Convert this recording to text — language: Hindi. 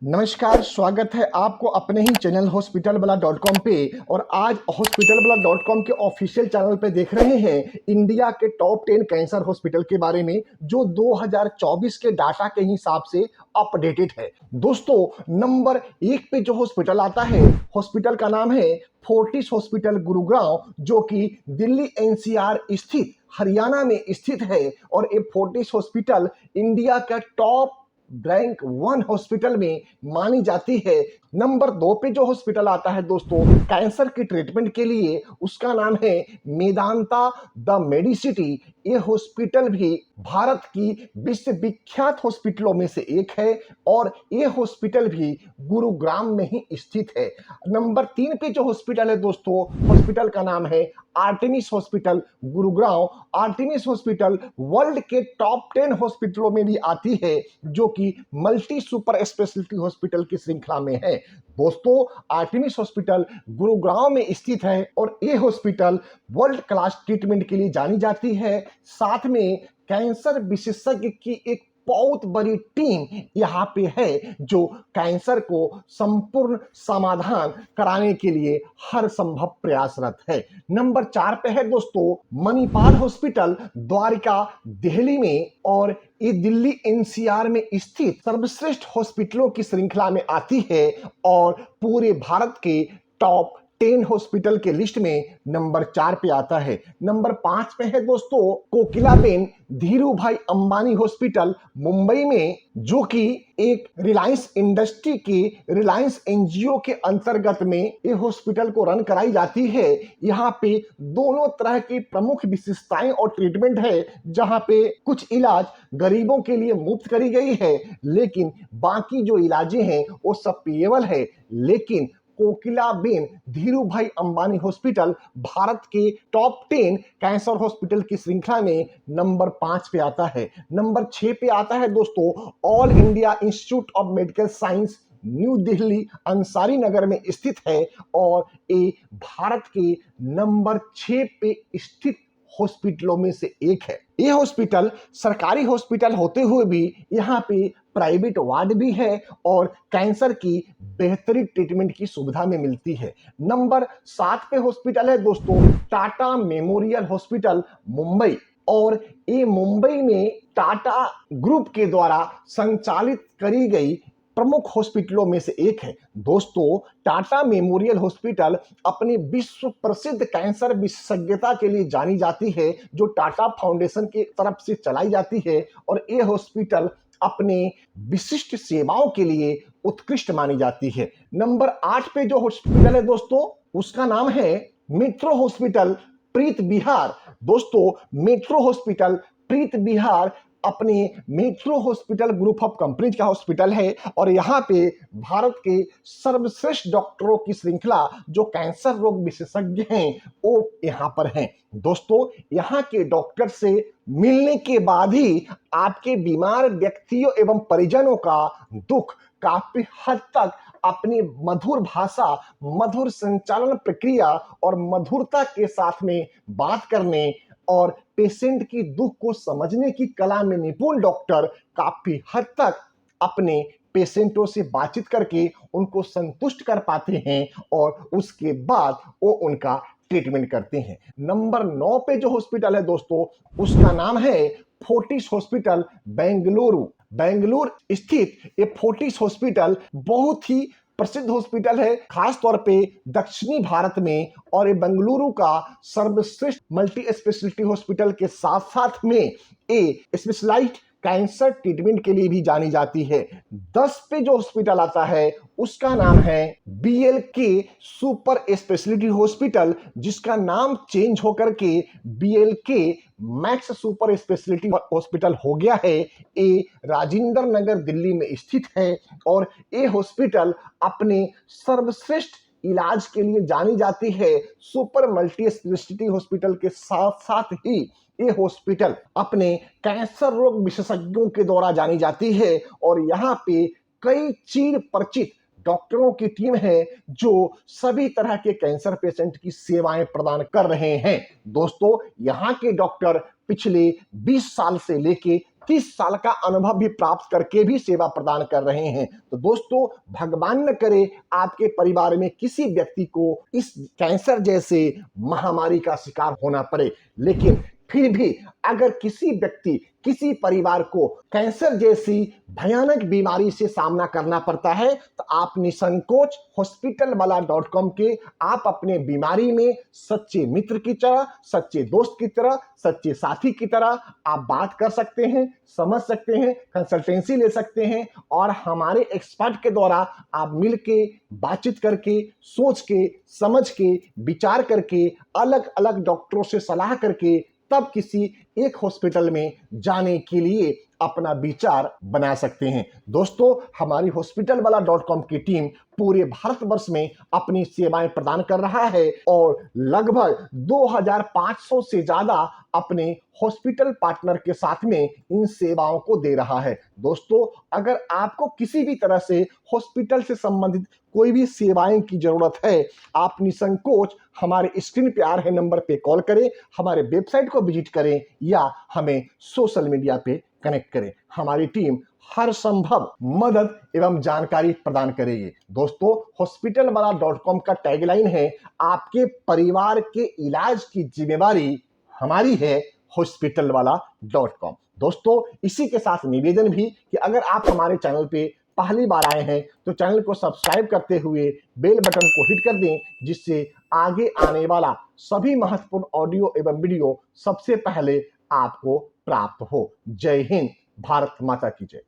नमस्कार, स्वागत है आपको अपने ही चैनल हॉस्पिटलवाला.com पे। और आज हॉस्पिटलवाला.com के ऑफिशियल चैनल पे देख रहे हैं इंडिया के टॉप 10 कैंसर हॉस्पिटल के बारे में, जो 2024 के डाटा के हिसाब से अपडेटेड है। दोस्तों, नंबर 1 पे जो हॉस्पिटल आता है, हॉस्पिटल का नाम है फोर्टिस हॉस्पिटल गुरुग्राम, जो कि दिल्ली एनसीआर स्थित हरियाणा में स्थित है। और ये फोर्टिस हॉस्पिटल इंडिया का टॉप रैंक 1 हॉस्पिटल में मानी जाती है। नंबर 2 पे जो हॉस्पिटल आता है दोस्तों कैंसर की ट्रीटमेंट के लिए, उसका नाम है मेदांता द मेडिसिटी। ये हॉस्पिटल भी भारत की विश्व विख्यात हॉस्पिटलों में से एक है और ये हॉस्पिटल भी गुरुग्राम में ही स्थित है। नंबर 3 पे जो हॉस्पिटल है दोस्तों, हॉस्पिटल का नाम है Artemis hospital Gurugram. Artemis hospital world के टॉप 10 हॉस्पिटलों में भी आती है, जो कि मल्टी सुपर स्पेशलिटी हॉस्पिटल की श्रृंखला में है। दोस्तों, आर्टेमिस हॉस्पिटल गुरुग्राम में स्थित है और ये हॉस्पिटल वर्ल्ड क्लास ट्रीटमेंट के लिए जानी जाती है। साथ में कैंसर विशेषज्ञ की एक बहुत बड़ी टीम यहाँ पे है, जो कैंसर को संपूर्ण समाधान कराने के लिए हर संभव प्रयासरत है। नंबर 4 पे है दोस्तों मणिपाल हॉस्पिटल द्वारिका दिल्ली में, और ये दिल्ली एनसीआर में स्थित सर्वश्रेष्ठ हॉस्पिटलों की श्रृंखला में आती है और पूरे भारत के टॉप 10 हॉस्पिटल के लिस्ट में नंबर 4 पे आता है। नंबर 5 पे है दोस्तों कोकिलाबेन धीरू भाई अंबानी हॉस्पिटल मुंबई में, जो कि एक रिलायंस इंडस्ट्री के रिलायंस एनजीओ के अंतर्गत में ये हॉस्पिटल को रन कराई जाती है। यहाँ पे दोनों तरह की प्रमुख विशेषताएं और ट्रीटमेंट है, जहाँ पे कुछ इलाज गरीबों के लिए मुफ्त करी गई है, लेकिन बाकी जो इलाजें हैं वो सब पेएबल है। लेकिन कोकिलाबेन धीरू भाई अंबानी हॉस्पिटल भारत के टॉप 10 कैंसर हॉस्पिटल की श्रृंखला में नंबर 5 पे आता है। नंबर 6 पे आता है दोस्तों All India Institute of Medical Science New Delhi Ansari Nagar में स्थित है और ये भारत के नंबर 6 पे स्थित हॉस्पिटलों में से एक है। ये हॉस्पिटल सरकारी हॉस्पिटल होते हुए भी यहाँ पे प्राइवेट वार्ड भी है और कैंसर की बेहतरीन ट्रीटमेंट की सुविधा में मिलती है। नंबर 7 पे हॉस्पिटल है दोस्तों टाटा मेमोरियल हॉस्पिटल मुंबई, और ये मुंबई में टाटा ग्रुप के द्वारा संचालित करी गई प्रमुख हॉस्पिटलों में से एक है। दोस्तों, टाटा मेमोरियल हॉस्पिटल अपनी विश्व प्रसिद्ध कैंसर विशेषज्ञता के लिए जानी जाती है, जो टाटा फाउंडेशन की तरफ से चलाई जाती है, और ये हॉस्पिटल अपने विशिष्ट सेवाओं के लिए उत्कृष्ट मानी जाती है। नंबर 8 पे जो हॉस्पिटल है दोस्तों, उसका नाम है मेट्रो हॉस्पिटल प्रीत बिहार। दोस्तों, मेट्रो हॉस्पिटल प्रीत बिहार अपने metro hospital group of companies का हॉस्पिटल है और यहाँ पे भारत के सर्वश्रेष्ठ डॉक्टरों की श्रृंखला, जो कैंसर रोग विशेषज्ञ हैं, वो यहाँ पर हैं। दोस्तों, यहाँ के डॉक्टर से मिलने के बाद ही आपके बीमार व्यक्तियों एवं परिजनों का दुख काफी हद तक अपनी मधुर भाषा, मधुर संचालन प्रक्रिया और मधुरता के साथ में बात करने और पेशेंट की दुख को समझने की कला में निपुण डॉक्टर काफी हद तक अपने पेशेंटों से बातचीत करके उनको संतुष्ट कर पाते हैं और उसके बाद वो उनका ट्रीटमेंट करते हैं। नंबर 9 पे जो हॉस्पिटल है दोस्तों, उसका नाम है फोर्टिस हॉस्पिटल बेंगलुरु। बेंगलुरु स्थित ये फोर्टिस हॉस्पिटल बहुत ही प्रसिद्ध हॉस्पिटल है, खास तौर पे दक्षिणी भारत में, और ये बेंगलुरु का सर्वश्रेष्ठ मल्टी स्पेशलिटी हॉस्पिटल के साथ साथ में ये स्पेशलाइज्ड कैंसर ट्रीटमेंट के लिए भी जानी जाती है। 10 पे जो हॉस्पिटल आता है उसका नाम है बीएलके सुपर स्पेशलिटी हॉस्पिटल, जिसका नाम चेंज होकर के BLK max super speciality hospital हो गया है। ये राजेंद्र नगर दिल्ली में स्थित है और ये हॉस्पिटल अपने सर्वश्रेष्ठ इलाज के लिए जानी जाती है। सुपर मल्टी स्पेशलिटी हॉस्पिटल के साथ साथ ही ये हॉस्पिटल अपने कैंसर रोग विशेषज्ञों के द्वारा जानी जाती है और यहाँ पे कई चीर परिचित डॉक्टरों की टीम है, जो सभी तरह के कैंसर पेशेंट की सेवाएं प्रदान कर रहे हैं। दोस्तों, यहाँ के डॉक्टर पिछले 20 साल से लेके 30 साल का अनुभव भी प्राप्त करके भी सेवा प्रदान कर रहे हैं। तो दोस्तों, भगवान न करे आपके परिवार में किसी व्यक्ति को इस कैंसर जैसे महामारी का शिकार होना पड़े, लेकिन फिर भी अगर किसी व्यक्ति, किसी परिवार को कैंसर जैसी भयानक बीमारी से सामना करना पड़ता है, तो आप निसंकोच हॉस्पिटलवाला.com के आप अपने बीमारी में सच्चे मित्र की तरह, सच्चे दोस्त की तरह, सच्चे साथी की तरह आप बात कर सकते हैं, समझ सकते हैं, कंसल्टेंसी ले सकते हैं और हमारे एक्सपर्ट के द्वारा आप मिलके बातचीत करके, सोच के, समझ के, विचार करके, अलग अलग डॉक्टरों से सलाह करके तब किसी एक हॉस्पिटल में जाने के लिए अपना विचार बना सकते हैं। दोस्तों, हमारी हॉस्पिटलवाला.com की टीम पूरे भारतवर्ष में अपनी सेवाएं प्रदान कर रहा है और लगभग 2500 से ज्यादा अपने हॉस्पिटल पार्टनर के साथ में इन सेवाओं को दे रहा है। दोस्तों, अगर आपको किसी भी तरह से हॉस्पिटल से संबंधित कोई भी सेवाएं की जरूरत है, आप निसंकोच हमारे स्क्रीन पे आ रहे नंबर पे कॉल करें, हमारे वेबसाइट को विजिट करें या हमें सोशल मीडिया पे कनेक्ट करें। हमारी टीम हर संभव मदद एवं जानकारी प्रदान करेगी। दोस्तों, हॉस्पिटलवाला.com का टैगलाइन है, आपके परिवार के इलाज की जिम्मेवारी हमारी है, हॉस्पिटलवाला.com। दोस्तों, इसी के साथ निवेदन भी कि अगर आप हमारे चैनल पे पहली बार आए हैं तो चैनल को सब्सक्राइब करते हुए बेल बटन को हिट कर दें, जिससे आगे आने वाला सभी महत्वपूर्ण ऑडियो एवं वीडियो सबसे पहले आपको प्राप्त हो। जय हिंद, भारत माता की जय।